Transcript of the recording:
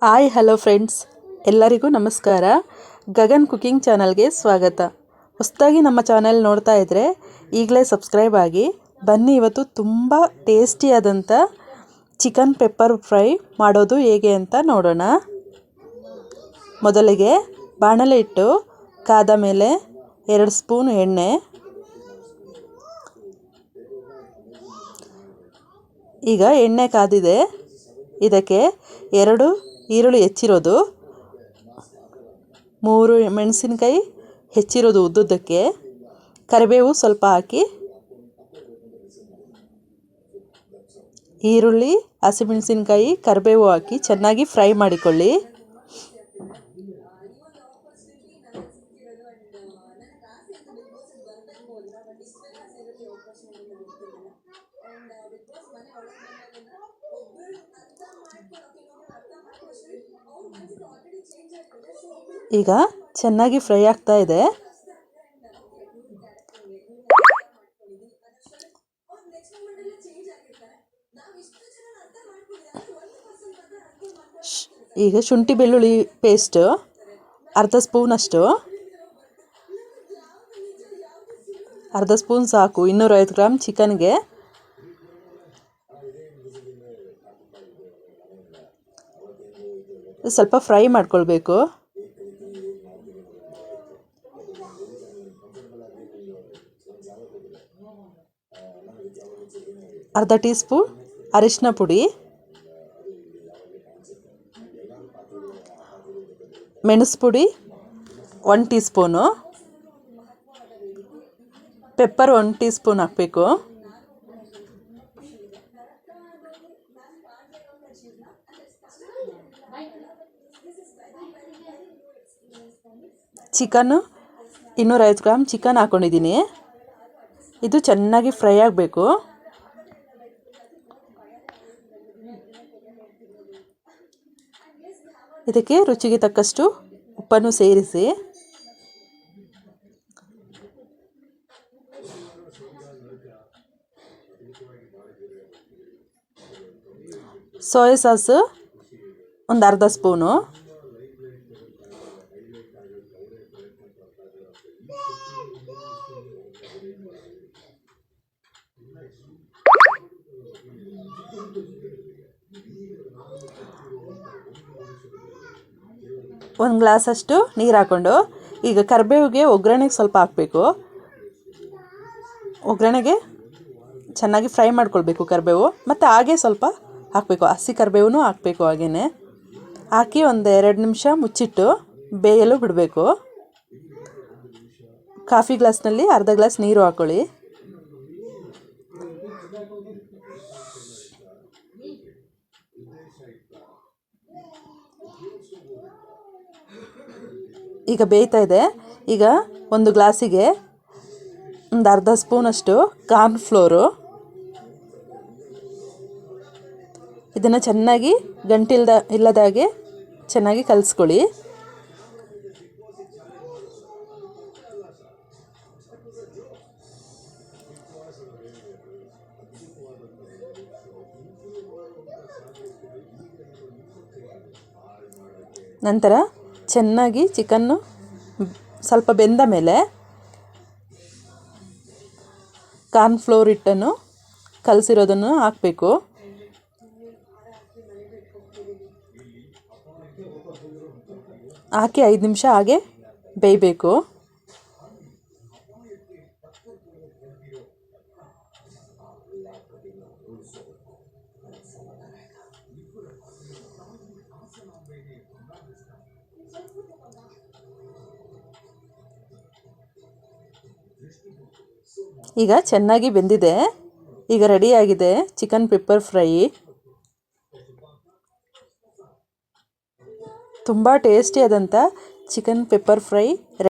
Hi hello friends, ಎಲ್ಲರಿಗೂ ನಮಸ್ಕಾರ. Gagan cooking ಚಾನಲ್ಗೆ ಸ್ವಾಗತ. ಹೊಸದಾಗಿ ನಮ್ಮ ಚಾನೆಲ್ ನೋಡ್ತಾ ಇದ್ದರೆ ಈಗಲೇ ಸಬ್ಸ್ಕ್ರೈಬ್ ಆಗಿ. ಬನ್ನಿ, ಇವತ್ತು ತುಂಬ ಟೇಸ್ಟಿಯಾದಂಥ ಚಿಕನ್ ಪೆಪ್ಪರ್ ಫ್ರೈ ಮಾಡೋದು ಹೇಗೆ ಅಂತ ನೋಡೋಣ. ಮೊದಲಿಗೆ ಬಾಣಲೆ ಇಟ್ಟು ಕಾದ ಮೇಲೆ 2 ಸ್ಪೂನ್ ಎಣ್ಣೆ, ಈಗ ಎಣ್ಣೆ ಕಾದಿದೆ. ಇದಕ್ಕೆ 2 ಈರುಳ್ಳಿ ಹೆಚ್ಚಿರೋದು, 3 ಮೆಣಸಿನಕಾಯಿ ಹೆಚ್ಚಿರೋದು ಉದ್ದುದ್ದಕ್ಕೆ, ಕರಿಬೇವು ಸ್ವಲ್ಪ ಹಾಕಿ, ಈರುಳ್ಳಿ, ಹಸಿಮೆಣಸಿನಕಾಯಿ, ಕರಿಬೇವು ಹಾಕಿ ಚೆನ್ನಾಗಿ ಫ್ರೈ ಮಾಡಿಕೊಳ್ಳಿ. ಈಗ ಚೆನ್ನಾಗಿ ಫ್ರೈ ಆಗ್ತಾ ಇದೆ. ಈಗ ಶುಂಠಿ ಬೆಳ್ಳುಳ್ಳಿ ಪೇಸ್ಟ್ ಅರ್ಧ ಸ್ಪೂನ್ ಅಷ್ಟು, ಅರ್ಧ ಸ್ಪೂನ್ ಸಾಕು 250 ಗ್ರಾಮ್ ಚಿಕನ್ಗೆ. ಸ್ವಲ್ಪ ಫ್ರೈ ಮಾಡ್ಕೊಳ್ಬೇಕು. ಅರ್ಧ ಟೀ ಸ್ಪೂನ್ ಅರಿಶಿನ ಪುಡಿ, ಮೆಣಸು ಪುಡಿ 1 tea spoon, pepper 1 tea spoon ಹಾಕಬೇಕು. ಚಿಕನ್ನು 250 ಗ್ರಾಮ್ ಚಿಕನ್ ಹಾಕ್ಕೊಂಡಿದ್ದೀನಿ. ಇದು ಚೆನ್ನಾಗಿ ಫ್ರೈ ಆಗಬೇಕು. ಇದಕ್ಕೆ ರುಚಿಗೆ ತಕ್ಕಷ್ಟು ಉಪ್ಪನ್ನು ಸೇರಿಸಿ, ಸೋಯಾ ಸಾಸು ಒಂದು ಅರ್ಧ ಸ್ಪೂನು, ಒಂದು ಗ್ಲಾಸಷ್ಟು ನೀರು ಹಾಕ್ಕೊಂಡು, ಈಗ ಕರಿಬೇವಿಗೆ ಒಗ್ಗರಣೆಗೆ ಸ್ವಲ್ಪ ಹಾಕಬೇಕು. ಒಗ್ಗರಣೆಗೆ ಚೆನ್ನಾಗಿ ಫ್ರೈ ಮಾಡ್ಕೊಳ್ಬೇಕು ಕರಿಬೇವು, ಮತ್ತು ಹಾಗೆ ಸ್ವಲ್ಪ ಹಾಕಬೇಕು, ಹಸಿ ಕರಿಬೇವು ಹಾಕಬೇಕು. ಹಾಗೆಯೇ ಹಾಕಿ ಒಂದು 2 ನಿಮಿಷ ಮುಚ್ಚಿಟ್ಟು ಬೇಯಲು ಬಿಡಬೇಕು. ಕಾಫಿ ಗ್ಲಾಸ್ನಲ್ಲಿ ಅರ್ಧ ಗ್ಲಾಸ್ ನೀರು ಹಾಕ್ಕೊಳ್ಳಿ. ಈಗ ಬೇಯ್ತಾ ಇದೆ. ಈಗ ಒಂದು ಗ್ಲಾಸಿಗೆ ಒಂದು ಅರ್ಧ ಸ್ಪೂನಷ್ಟು ಕಾರ್ನ್ಫ್ಲೋರು, ಇದನ್ನು ಚೆನ್ನಾಗಿ ಇಲ್ಲದಾಗೆ ಚೆನ್ನಾಗಿ ಕಲಿಸ್ಕೊಳ್ಳಿ. ನಂತರ ಚೆನ್ನಾಗಿ ಚಿಕನ್ನು ಸ್ವಲ್ಪ ಬೆಂದ ಮೇಲೆ ಕಾರ್ನ್ಫ್ಲೋರ್ ಹಿಟ್ಟನ್ನು ಕಲಸಿರೋದನ್ನು ಹಾಕಬೇಕು. ಹಾಕಿ 5 ನಿಮಿಷ ಹಾಗೆ ಬೇಯಬೇಕು. ಈಗ ಚೆನ್ನಾಗಿ ಬೆಂದಿದೆ. ಈಗ ರೆಡಿಯಾಗಿದೆ ಚಿಕನ್ ಪೆಪ್ಪರ್ ಫ್ರೈ. ತುಂಬ ಟೇಸ್ಟಿಯಾದಂಥ ಚಿಕನ್ ಪೆಪ್ಪರ್ ಫ್ರೈ